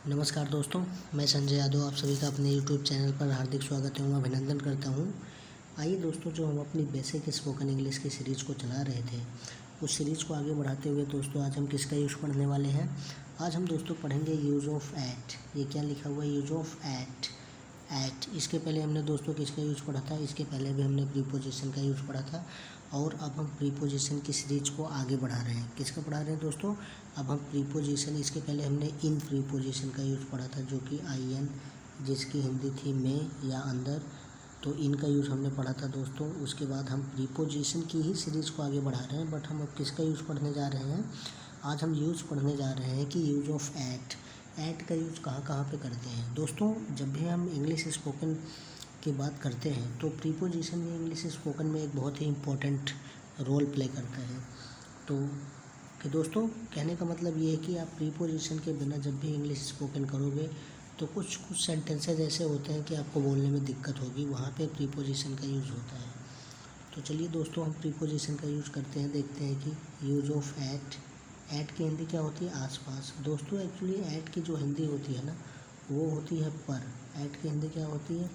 नमस्कार दोस्तों, मैं संजय यादव आप सभी का अपने यूट्यूब चैनल पर हार्दिक स्वागत एवं अभिनंदन करता हूं। आइए दोस्तों, जो हम अपनी बेसिक स्पोकन इंग्लिश की सीरीज़ को चला रहे थे, उस सीरीज़ को आगे बढ़ाते हुए दोस्तों आज हम किसका यूज पढ़ने वाले हैं। आज हम दोस्तों पढ़ेंगे यूज़ ऑफ एट। ये क्या लिखा हुआ है, यूज़ ऑफ एट। इसके पहले हमने दोस्तों किसका यूज पढ़ा था, इसके पहले भी हमने प्रीपोजिशन का यूज पढ़ा था। और अब हम प्रीपोजिशन की सीरीज को आगे बढ़ा रहे हैं। किसका पढ़ा रहे हैं दोस्तों, अब हम प्रीपोजिशन, इसके पहले हमने इन प्रीपोजिशन का यूज पढ़ा था, जो कि आई एन, जिसकी हिंदी थी में या अंदर, तो इनका यूज़ हमने पढ़ा था दोस्तों। उसके बाद हम प्रीपोजिशन की ही सीरीज़ को आगे बढ़ा रहे हैं, बट हम अब किसका यूज़ पढ़ने जा रहे हैं। आज हम यूज़ पढ़ने जा रहे हैं कि यूज़ ऑफ एट का यूज़ कहाँ कहाँ पे करते हैं दोस्तों। जब भी हम इंग्लिश स्पोकन की बात करते हैं तो प्रीपोजिशन में इंग्लिश स्पोकन में एक बहुत ही इम्पोर्टेंट रोल प्ले करता है। तो कि दोस्तों कहने का मतलब ये है कि आप प्रीपोजिशन के बिना जब भी इंग्लिश स्पोकन करोगे तो कुछ सेंटेंसेस ऐसे होते हैं कि आपको बोलने में दिक्कत होगी, वहाँ पे प्रीपोजिशन का यूज़ होता है। तो चलिए दोस्तों, हम प्रीपोजिशन का यूज़ करते हैं, देखते हैं कि यूज़ ऑफ एट की हिंदी क्या होती है, आसपास। दोस्तों एक्चुअली एट की जो हिंदी होती है ना, वो होती है पर। एट की हिंदी क्या होती है,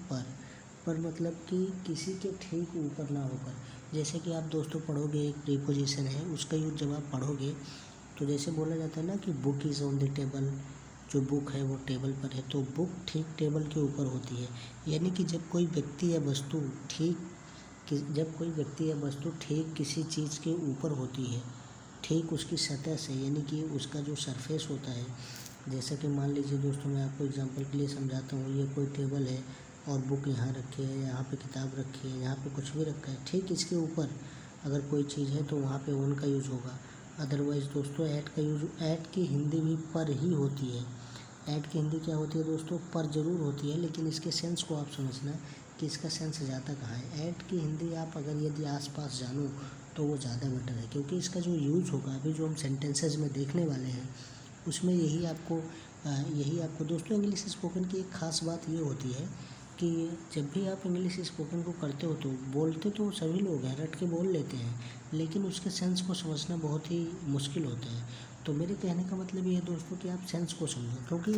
पर मतलब कि किसी के ठीक ऊपर ना होकर। जैसे कि आप दोस्तों पढ़ोगे, एक प्रीपोजिशन है, उसका यूज़ जब आप पढ़ोगे तो जैसे बोला जाता है ना कि book is on the table, जो बुक है वो टेबल पर है, तो बुक ठीक टेबल के ऊपर होती है। यानी कि जब कोई व्यक्ति या वस्तु ठीक किसी चीज़ के ऊपर होती है, ठीक उसकी सतह से, यानी कि उसका जो सरफेस होता है। जैसा कि मान लीजिए दोस्तों, मैं आपको एग्जांपल के लिए समझाता हूँ। ये कोई टेबल है और बुक यहाँ रखी है, यहाँ पे किताब रखी है, यहाँ पे कुछ भी रखा है, ठीक इसके ऊपर अगर कोई चीज़ है तो वहाँ पे ऑन का यूज़ होगा। अदरवाइज़ दोस्तों ऐट की हिंदी भी पर ही होती है। ऐट की हिंदी क्या होती है दोस्तों, पर ज़रूर होती है, लेकिन इसके सेंस को आप समझना कि इसका सेंस ज़्यादा कहाँ है। ऐट की हिंदी आप अगर यदि आसपास जानो तो वो ज़्यादा बेटर है, क्योंकि इसका जो यूज़ होगा अभी जो हम सेंटेंसेस में देखने वाले हैं उसमें यही आपको दोस्तों इंग्लिश स्पोकन की एक ख़ास बात ये होती है कि जब भी आप इंग्लिश स्पोकन को करते हो तो बोलते तो सभी लोग हैं, रट के बोल लेते हैं, लेकिन उसके सेंस को समझना बहुत ही मुश्किल होता है। तो मेरे कहने का मतलब ये है दोस्तों कि आप सेंस को समझो, क्योंकि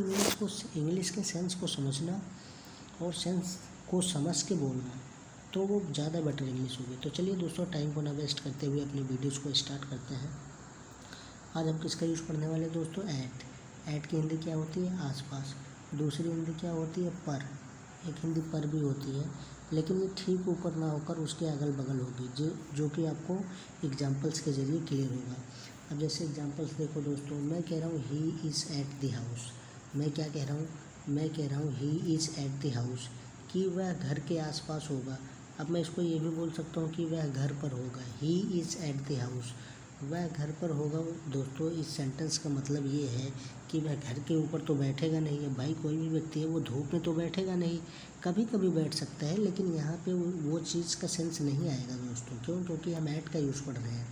इंग्लिश के सेंस को समझना और सेंस को समझ के बोलना तो वो ज़्यादा बेटर इंग्लिश होगी। तो चलिए दोस्तों, टाइम को ना वेस्ट करते हुए अपनी वीडियोज़ को स्टार्ट करते हैं। आज हम किसका यूज़ पढ़ने वाले हैं दोस्तों, ऐट की हिंदी क्या होती है, आसपास। दूसरी हिंदी क्या होती है, पर। एक हिंदी पर भी होती है, लेकिन ये ठीक ऊपर ना होकर उसके अगल बगल होगी, जो कि आपको एग्जांपल्स के ज़रिए क्लियर होगा। अब जैसे एग्जांपल्स देखो दोस्तों, मैं कह रहा हूँ he is at the house. मैं क्या कह रहा हूँ, मैं कह रहा हूँ he is at the house, कि वह घर के आसपास होगा। अब मैं इसको ये भी बोल सकता हूँ कि वह घर पर होगा। ही इज़ एट द हाउस, वह घर पर होगा। दोस्तों इस सेंटेंस का मतलब ये है कि वह घर के ऊपर तो बैठेगा नहीं है। भाई कोई भी व्यक्ति है वो धूप में तो बैठेगा नहीं, कभी कभी बैठ सकता है, लेकिन यहाँ पे वो चीज़ का सेंस नहीं आएगा दोस्तों। क्यों, क्योंकि हम ऐट का यूज़ पढ़ रहे हैं,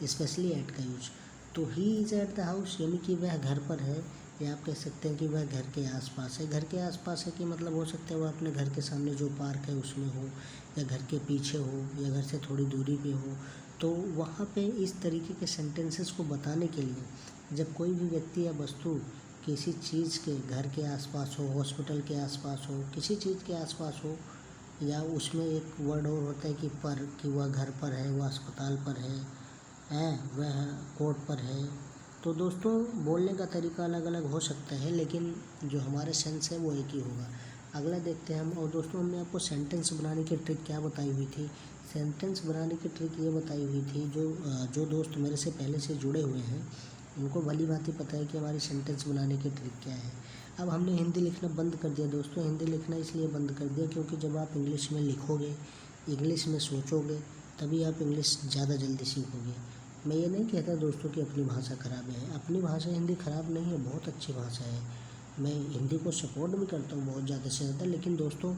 स्पेशली ऐट का यूज़। तो ही इज़ एट द हाउस यानी कि वह घर पर है, या आप कह सकते हैं कि वह घर के आसपास है। घर के आसपास है कि मतलब हो सकता है वह अपने घर के सामने जो पार्क है उसमें हो, या घर के पीछे हो, या घर से थोड़ी दूरी पे हो। तो वहाँ पे इस तरीके के सेंटेंसेस को बताने के लिए जब कोई भी व्यक्ति या वस्तु किसी चीज़ के घर के आसपास हो, हॉस्पिटल के आसपास हो, किसी चीज़ के आसपास हो, या उसमें एक वर्ड और होता है कि पर, कि वह घर पर है, वह अस्पताल पर है, वह कोर्ट पर है। तो दोस्तों बोलने का तरीका अलग अलग हो सकता है, लेकिन जो हमारे सेंस है वो एक ही होगा। अगला देखते हैं हम। और दोस्तों हमने आपको सेंटेंस बनाने की ट्रिक क्या बताई हुई थी, सेंटेंस बनाने की ट्रिक ये बताई हुई थी, जो दोस्त मेरे से पहले से जुड़े हुए हैं उनको भली भांति पता है कि हमारी सेंटेंस बनाने की ट्रिक क्या है। अब हमने हिंदी लिखना बंद कर दिया दोस्तों। हिंदी लिखना इसलिए बंद कर दिया क्योंकि जब आप इंग्लिश में लिखोगे, इंग्लिश में सोचोगे, तभी आप इंग्लिश ज़्यादा जल्दी सीखोगे। मैं ये नहीं कहता दोस्तों कि अपनी भाषा ख़राब है, अपनी भाषा हिंदी ख़राब नहीं है, बहुत अच्छी भाषा है। मैं हिंदी को सपोर्ट भी करता हूँ बहुत ज़्यादा से ज़्यादा, लेकिन दोस्तों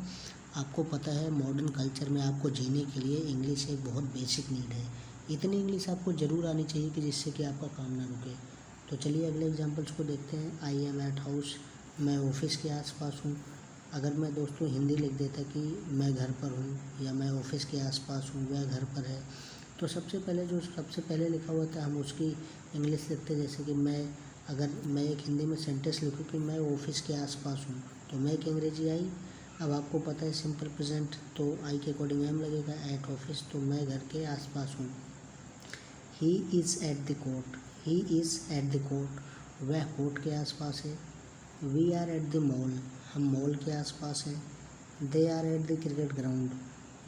आपको पता है मॉडर्न कल्चर में आपको जीने के लिए इंग्लिश एक बहुत बेसिक नीड है। इतनी इंग्लिश आपको ज़रूर आनी चाहिए कि जिससे कि आपका काम ना रुके। तो चलिए अगले एग्जांपल्स को देखते हैं। आई एम एट हाउस, मैं ऑफिस के आसपास हूँ। अगर मैं दोस्तों हिंदी लिख देता कि मैं घर पर हूँ, या मैं ऑफिस के आसपास हूँ, वह घर पर है, तो सबसे पहले लिखा हुआ था हम उसकी इंग्लिश लिखते, जैसे कि मैं अगर मैं एक हिंदी में सेंटेंस लिखूँ कि मैं ऑफिस के आसपास हूँ, तो मैं एक अंग्रेजी आई। अब आपको पता है सिंपल प्रेजेंट तो आई के अकॉर्डिंग एम लगेगा, एट ऑफिस तो मैं घर के आसपास हूँ। He is at the court, he is at the court, वह कोर्ट के आसपास है। We are at the mall, हम मॉल के आसपास हैं। They are at the cricket ground,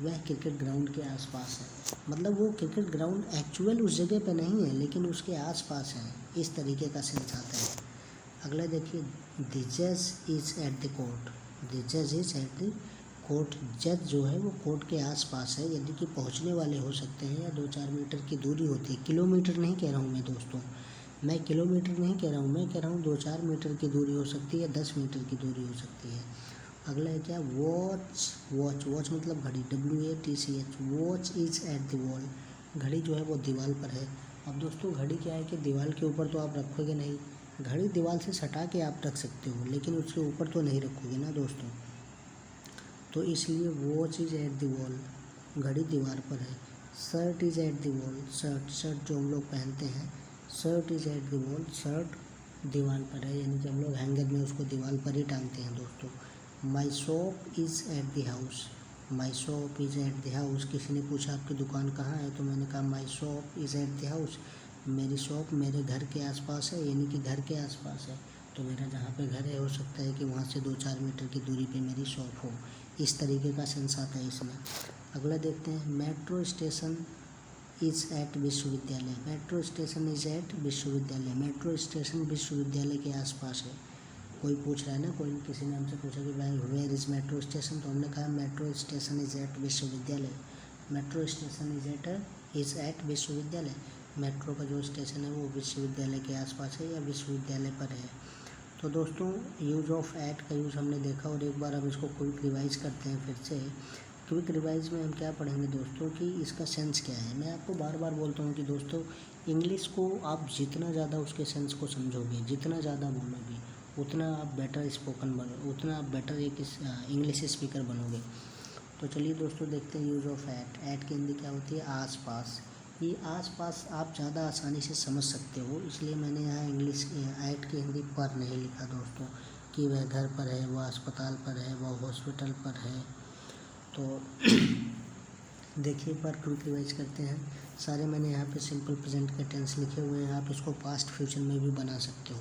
वह क्रिकेट ग्राउंड के आसपास है। मतलब वो क्रिकेट ग्राउंड एक्चुअल उस जगह पे नहीं है, लेकिन उसके आसपास है। इस तरीके का सेंस आता है। अगला देखिए, द जज is at the court, the जज इज़ एट द कोर्ट, जज जो है वो कोर्ट के आसपास है, यानी कि पहुंचने वाले हो सकते हैं या 2-4 मीटर की दूरी होती है। किलोमीटर नहीं कह रहा हूँ मैं दोस्तों, मैं किलोमीटर नहीं कह रहा हूँ, मैं कह रहा हूँ 2-4 मीटर की दूरी हो सकती है, 10 मीटर की दूरी हो सकती है। अगला है क्या, वॉच, वॉच, वॉच मतलब घड़ी, WATCH, watch is at the wall, घड़ी जो है वो दीवार पर है। अब दोस्तों घड़ी क्या है कि दीवार के ऊपर तो आप रखोगे नहीं, घड़ी दीवार से सटा के आप रख सकते हो, लेकिन उसके ऊपर तो नहीं रखोगे ना दोस्तों, तो इसलिए watch is at the wall, घड़ी दीवार पर है। Shirt is at the wall, shirt, shirt जो हम लोग पहनते हैं, shirt is at the wall, shirt दीवार पर है, यानी कि हम लोग हैंगर में उसको दीवार पर ही टांगते हैं दोस्तों। माई shop is at the house, my shop is at the house, किसी ने पूछा आपकी दुकान कहाँ है, तो मैंने कहा माई shop is at the house, मेरी शॉप मेरे घर के आसपास है, यानी कि घर के आसपास है, तो मेरा जहाँ पे घर है हो सकता है कि वहाँ से 2-4 मीटर की दूरी पे मेरी शॉप हो। इस तरीके का सेंस आता है इसमें। अगला देखते हैं, मेट्रो स्टेशन इज़ एट विश्वविद्यालय, मेट्रो स्टेशन इज़ एट विश्वविद्यालय, मेट्रो स्टेशन विश्वविद्यालय के आसपास है। कोई पूछ रहा है ना, कोई किसी ने हमसे पूछा कि भाई वेयर इज़ मेट्रो स्टेशन, तो हमने कहा मेट्रो स्टेशन इज़ एट विश्वविद्यालय, मेट्रो स्टेशन इज़ एट विश्वविद्यालय, मेट्रो का जो स्टेशन है वो विश्वविद्यालय के आसपास है या विश्वविद्यालय पर है। तो दोस्तों यूज़ ऑफ एट का यूज़ हमने देखा, और एक बार हम इसको क्विक रिवाइज करते हैं फिर से। क्विक रिवाइज में हम क्या पढ़ेंगे दोस्तों कि इसका सेंस क्या है। मैं आपको बार बार बोलता हूँ कि दोस्तों इंग्लिश को आप जितना ज़्यादा उसके सेंस को समझोगे, जितना ज़्यादा बोलोगे, उतना आप बेटर स्पोकन बनो, उतना आप बेटर एक इंग्लिश स्पीकर बनोगे। तो चलिए दोस्तों देखते हैं यूज़ ऑफ एट। एट की हिंदी क्या होती है, आस पास। ये आस पास आप ज़्यादा आसानी से समझ सकते हो, इसलिए मैंने यहाँ इंग्लिश एट की हिंदी पर नहीं लिखा दोस्तों, कि वह घर पर है, वह अस्पताल पर है, वह हॉस्पिटल पर है। तो देखिए पर क्विक रिवाइज करते हैं। सारे मैंने यहाँ पे सिंपल प्रेजेंट के टेंस लिखे हुए हैं, आप इसको पास्ट फ्यूचर में भी बना सकते हो।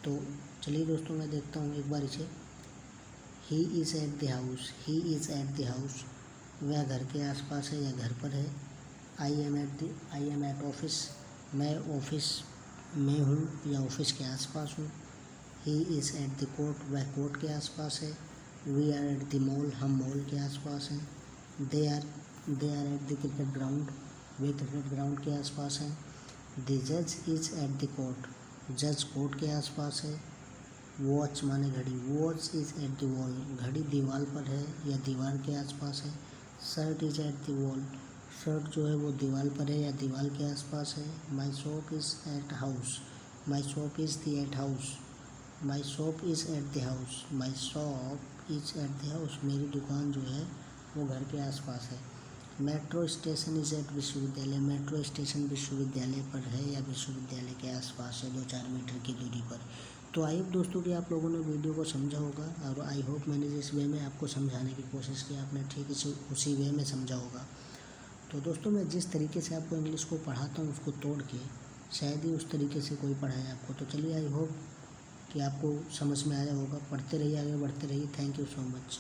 तो चलिए दोस्तों मैं देखता हूँ एक बार इसे। He is at the house, he is at the house, वह घर के आसपास है या घर पर है। आई एम एट ऑफिस, मैं ऑफिस में हूँ या ऑफिस के आसपास हूँ। He is at the court, वह कोर्ट के आसपास है। We are at the mall, हम मॉल के आसपास हैं। They are at the cricket ground, वे क्रिकेट ग्राउंड के आसपास हैं। द जज इज़ एट द कोर्ट, जज कोर्ट के आसपास है। वॉच माने घड़ी, watch is at the wall, घड़ी दीवार पर है या दीवार के आसपास है। Shirt is at the wall, shirt जो है वो दीवार पर है या दीवार के आसपास है। My shop is at house, my shop is the at house, my shop is at the house, my shop is at the house, मेरी दुकान जो है वो घर के आसपास है। मेट्रो स्टेशन इज़ एट विश्वविद्यालय, मेट्रो स्टेशन विश्वविद्यालय पर है या विश्वविद्यालय के आसपास है 2-4 मीटर की दूरी पर। तो आई होप दोस्तों कि आप लोगों ने वीडियो को समझा होगा, और आई होप मैंने जिस वे में आपको समझाने की कोशिश की आपने ठीक उसी वे में समझा होगा। तो दोस्तों मैं जिस तरीके से आपको इंग्लिश को पढ़ाता हूँ उसको तोड़ के शायद ही उस तरीके से कोई पढ़ाए आपको। तो चलिए आई होप कि आपको समझ में आया होगा। पढ़ते रहिए, आगे बढ़ते रहिए। Thank you so much.